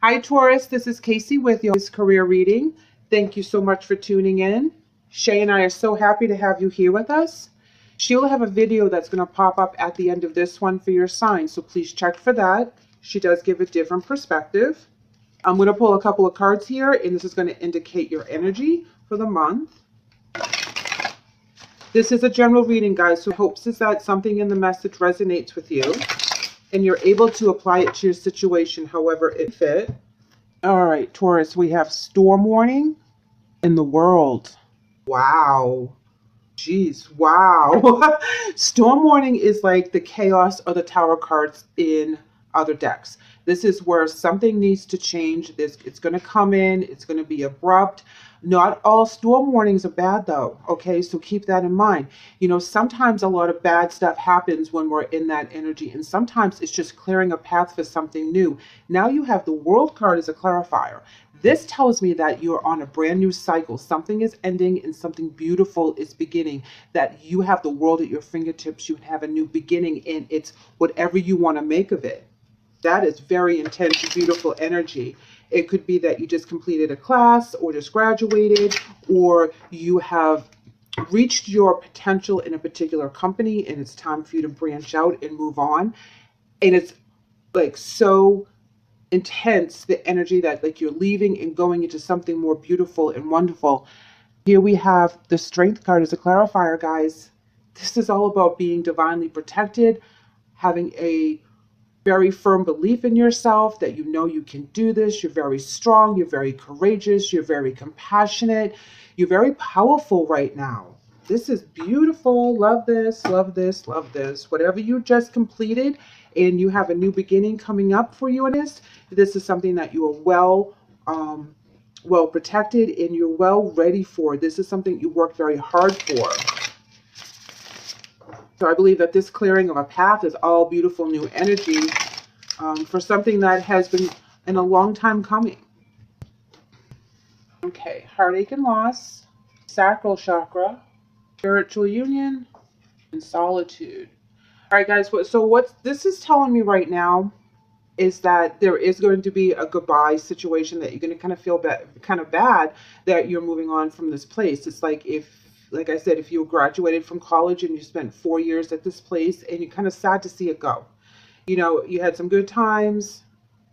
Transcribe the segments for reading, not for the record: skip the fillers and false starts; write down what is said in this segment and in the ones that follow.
Hi, Taurus. This is Casey with your career reading. Thank you so much for tuning in. Shay and I are so happy to have you here with us. She'll have a video that's going to pop up at the end of this one for your sign, so please check for that. She does give a different perspective. I'm going to pull a couple of cards here, and this is going to indicate your energy for the month. This is a general reading, guys, so hopes is that something in the message resonates with you and you're able to apply it to your situation however it fit. All right, Taurus, we have storm warning in the world. Wow. Jeez, wow. Storm warning is like the chaos or the tower cards in other decks. This is where something needs to change. It's going to come in. It's going to be abrupt. Not all storm warnings are bad, though. Okay, so keep that in mind. You know, sometimes a lot of bad stuff happens when we're in that energy, and sometimes it's just clearing a path for something new. Now you have the World card as a clarifier. This tells me that you're on a brand new cycle. Something is ending and something beautiful is beginning. That you have the world at your fingertips. You have a new beginning, and it's whatever you want to make of it. That is very intense, beautiful energy. It could be that you just completed a class or just graduated, or you have reached your potential in a particular company and it's time for you to branch out and move on. And it's like so intense, the energy that like you're leaving and going into something more beautiful and wonderful. Here we have the Strength card as a clarifier, guys. This is all about being divinely protected, having a very firm belief in yourself that you know you can do this. You're very strong. You're very courageous. You're very compassionate. You're very powerful right now. This is beautiful. Love this, love this, love this. Whatever you just completed and you have a new beginning coming up for you in this is something that you are well protected and you're well ready for. This is something you worked very hard for. So I believe that this clearing of a path is all beautiful new energy for something that has been in a long time coming. Okay, heartache and loss, sacral chakra, spiritual union, and solitude. All right, guys, so what this is telling me right now is that there is going to be a goodbye situation, that you're going to kind of feel kind of bad that you're moving on from this place. It's like like I said, if you graduated from college and you spent 4 years at this place and you're kind of sad to see it go. You know, you had some good times.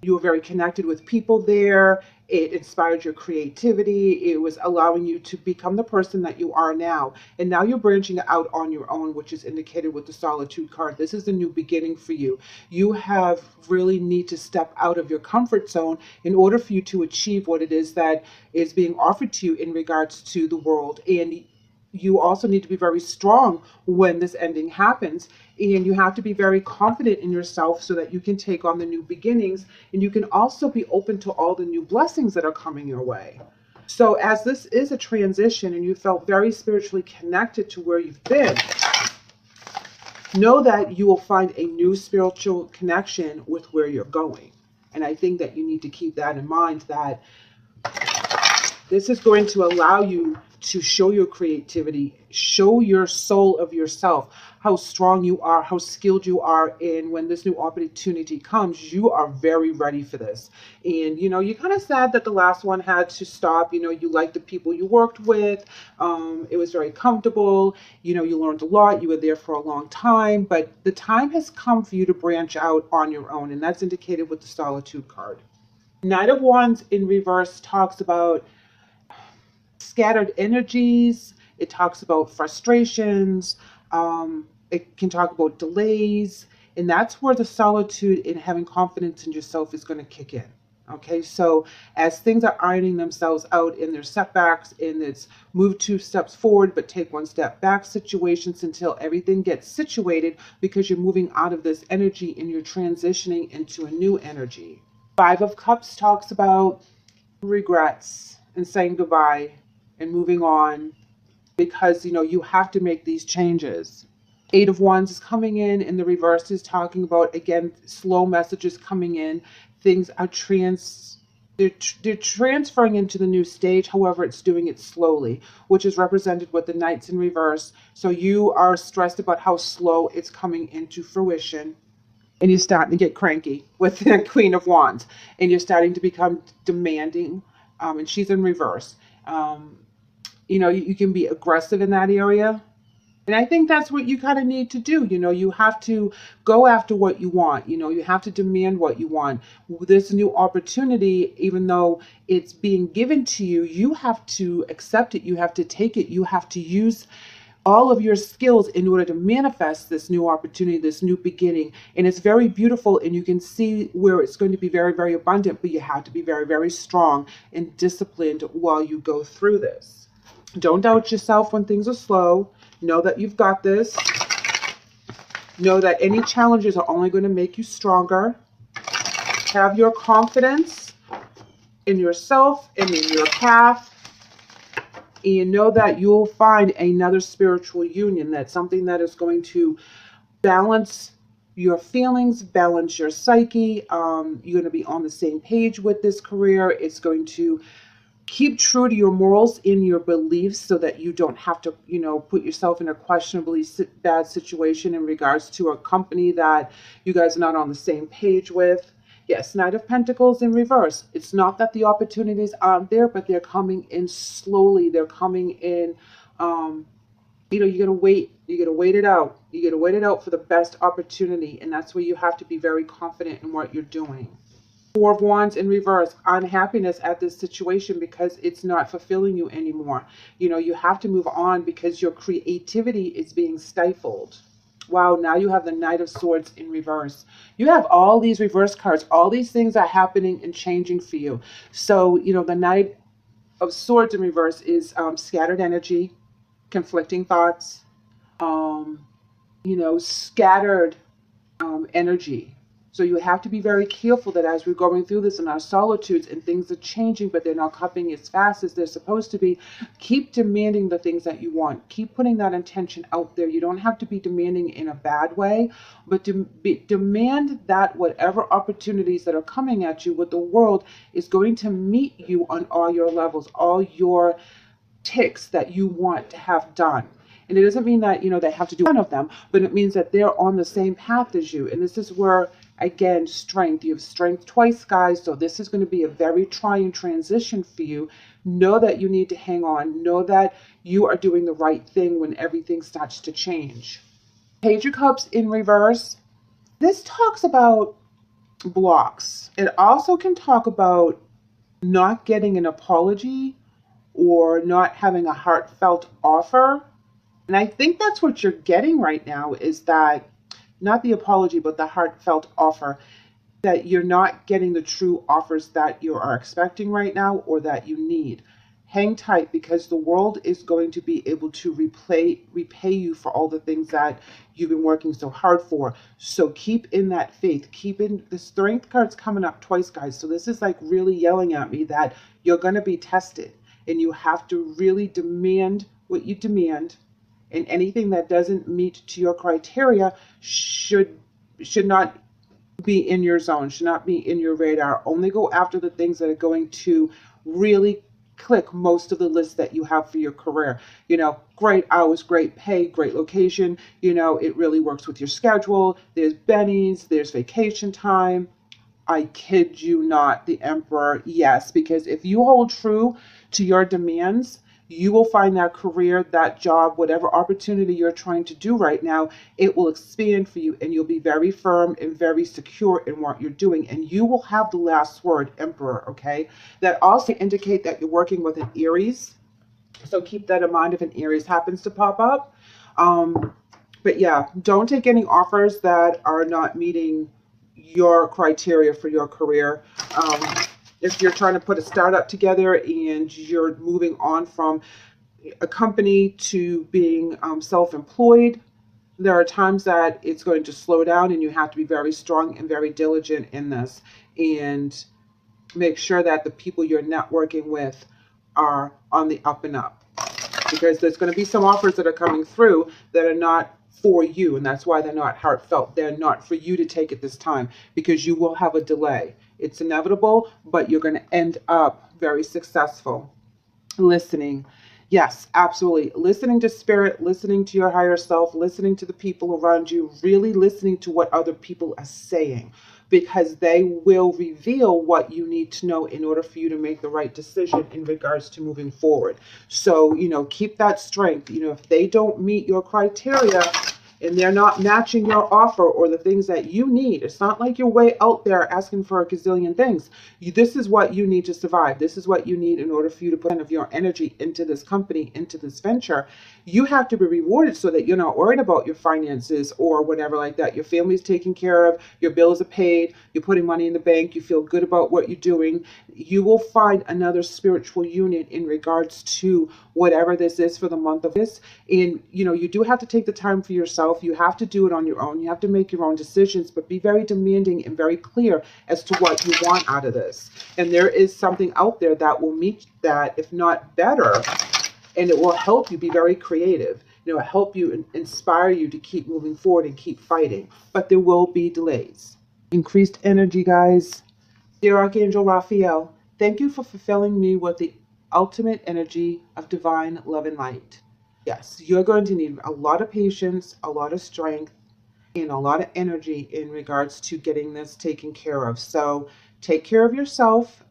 You were very connected with people there. It inspired your creativity. It was allowing you to become the person that you are now. And now you're branching out on your own, which is indicated with the Solitude card. This is a new beginning for you. You have really need to step out of your comfort zone in order for you to achieve what it is that is being offered to you in regards to the world. And you also need to be very strong when this ending happens, and you have to be very confident in yourself so that you can take on the new beginnings, and you can also be open to all the new blessings that are coming your way. So as this is a transition and you felt very spiritually connected to where you've been, know that you will find a new spiritual connection with where you're going. And I think that you need to keep that in mind, that this is going to allow you to show your creativity, show your soul of yourself, how strong you are, how skilled you are. And when this new opportunity comes, you are very ready for this. And, you know, you're kind of sad that the last one had to stop. You know, you liked the people you worked with. It was very comfortable. You know, you learned a lot. You were there for a long time. But the time has come for you to branch out on your own. And that's indicated with the Solitude card. Knight of Wands in reverse talks about scattered energies. It talks about frustrations. It can talk about delays. And that's where the solitude and having confidence in yourself is going to kick in. Okay, so as things are ironing themselves out in their setbacks, in its move 2 steps forward but take 1 step back situations until everything gets situated, because you're moving out of this energy and you're transitioning into a new energy. 5 of Cups talks about regrets and saying goodbye and moving on, because, you know, you have to make these changes. 8 of Wands is coming in, and the reverse is talking about, again, slow messages coming in. Things are they're transferring into the new stage. However, it's doing it slowly, which is represented with the Knights in reverse. So you are stressed about how slow it's coming into fruition. and you're starting to get cranky with the Queen of Wands, and you're starting to become demanding, and she's in reverse. You can be aggressive in that area. And I think that's what you kind of need to do. You have to go after what you want. You have to demand what you want. This new opportunity, even though it's being given to you, you have to accept it. You have to take it. You have to use all of your skills in order to manifest this new opportunity, this new beginning. And it's very beautiful, and you can see where it's going to be very, very abundant, but you have to be very, very strong and disciplined while you go through this. Don't doubt yourself when things are slow. Know that you've got this. Know that any challenges are only going to make you stronger. Have your confidence in yourself and in your path. And know that you'll find another spiritual union. That's something that is going to balance your feelings, balance your psyche. You're going to be on the same page with this career. It's going to keep true to your morals in your beliefs so that you don't have to, put yourself in a questionably bad situation in regards to a company that you guys are not on the same page with. Yes, Knight of Pentacles in reverse. It's not that the opportunities aren't there, but they're coming in slowly. They're coming in, you gotta wait. You gotta wait it out. You gotta wait it out for the best opportunity. And that's where you have to be very confident in what you're doing. Four of Wands in reverse, unhappiness at this situation because it's not fulfilling you anymore. You have to move on because your creativity is being stifled. Wow, now you have the Knight of Swords in reverse. You have all these reverse cards. All these things are happening and changing for you. So, the Knight of Swords in reverse is scattered energy, conflicting thoughts, scattered energy. So you have to be very careful that as we're going through this in our solitudes and things are changing, but they're not happening as fast as they're supposed to be, keep demanding the things that you want. Keep putting that intention out there. You don't have to be demanding in a bad way, but demand that whatever opportunities that are coming at you with the world is going to meet you on all your levels, all your ticks that you want to have done. And it doesn't mean that, they have to do one of them, but it means that they're on the same path as you. And this is where, again, strength. You have strength twice, guys. So this is going to be a very trying transition for you. Know that you need to hang on. Know that you are doing the right thing when everything starts to change. Page of Cups in reverse. This talks about blocks. It also can talk about not getting an apology or not having a heartfelt offer. And I think that's what you're getting right now, is that not the apology, but the heartfelt offer, that you're not getting the true offers that you are expecting right now or that you need. Hang tight, because the world is going to be able to repay you for all the things that you've been working so hard for. So keep in that faith. Keep in the Strength card's coming up twice, guys. So this is like really yelling at me that you're going to be tested, and you have to really demand what you demand. And anything that doesn't meet to your criteria should not be in your zone, should not be in your radar. Only go after the things that are going to really click most of the list that you have for your career. Great hours, great pay, great location. It really works with your schedule. There's bennies, there's vacation time. I kid you not, the Emperor, yes, because if you hold true to your demands, you will find that career, that job, whatever opportunity you're trying to do right now, it will expand for you, and you'll be very firm and very secure in what you're doing, and you will have the last word, Emperor, okay? That also indicate that you're working with an Aries, so keep that in mind if an Aries happens to pop up. But yeah, don't take any offers that are not meeting your criteria for your career. If you're trying to put a startup together and you're moving on from a company to being self-employed, there are times that it's going to slow down, and you have to be very strong and very diligent in this, and make sure that the people you're networking with are on the up and up, because there's going to be some offers that are coming through that are not for you, and that's why they're not heartfelt. They're not for you to take at this time, because you will have a delay. It's inevitable, but you're going to end up very successful. Listening. Yes, absolutely. Listening to spirit, listening to your higher self, listening to the people around you, really listening to what other people are saying, because they will reveal what you need to know in order for you to make the right decision in regards to moving forward. So, keep that strength. If they don't meet your criteria, and they're not matching your offer or the things that you need. It's not like you're way out there asking for a gazillion things. This is what you need to survive. This is what you need in order for you to put of your energy into this company, into this venture. You have to be rewarded so that you're not worried about your finances or whatever like that. Your family's taken care of, your bills are paid, you're putting money in the bank, you feel good about what you're doing. You will find another spiritual unit in regards to whatever this is for the month of this. And you do have to take the time for yourself. You have to do it on your own. You have to make your own decisions, but be very demanding and very clear as to what you want out of this. And there is something out there that will meet that, if not better, and it will help you be very creative. Help you and inspire you to keep moving forward and keep fighting. But there will be delays. Increased energy, guys. Dear Archangel Raphael, thank you for fulfilling me with the ultimate energy of divine love and light. Yes, you're going to need a lot of patience, a lot of strength, and a lot of energy in regards to getting this taken care of. So take care of yourself,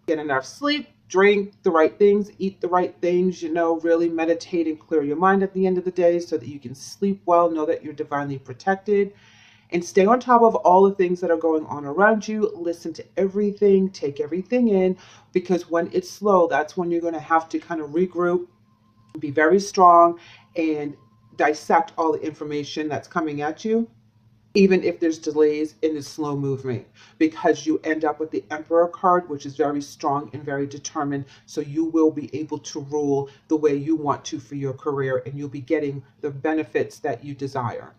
get enough sleep, drink the right things, eat the right things, really meditate and clear your mind at the end of the day so that you can sleep well, know that you're divinely protected, and stay on top of all the things that are going on around you. Listen to everything, take everything in, because when it's slow, that's when you're going to have to kind of regroup, be very strong, and dissect all the information that's coming at you, even if there's delays in the slow movement, because you end up with the Emperor card, which is very strong and very determined. So you will be able to rule the way you want to for your career, and you'll be getting the benefits that you desire.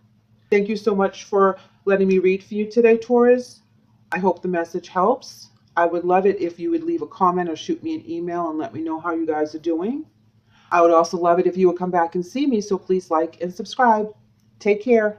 Thank you so much for letting me read for you today, Taurus. I hope the message helps. I would love it if you would leave a comment or shoot me an email and let me know how you guys are doing. I would also love it if you would come back and see me, so please like and subscribe. Take care.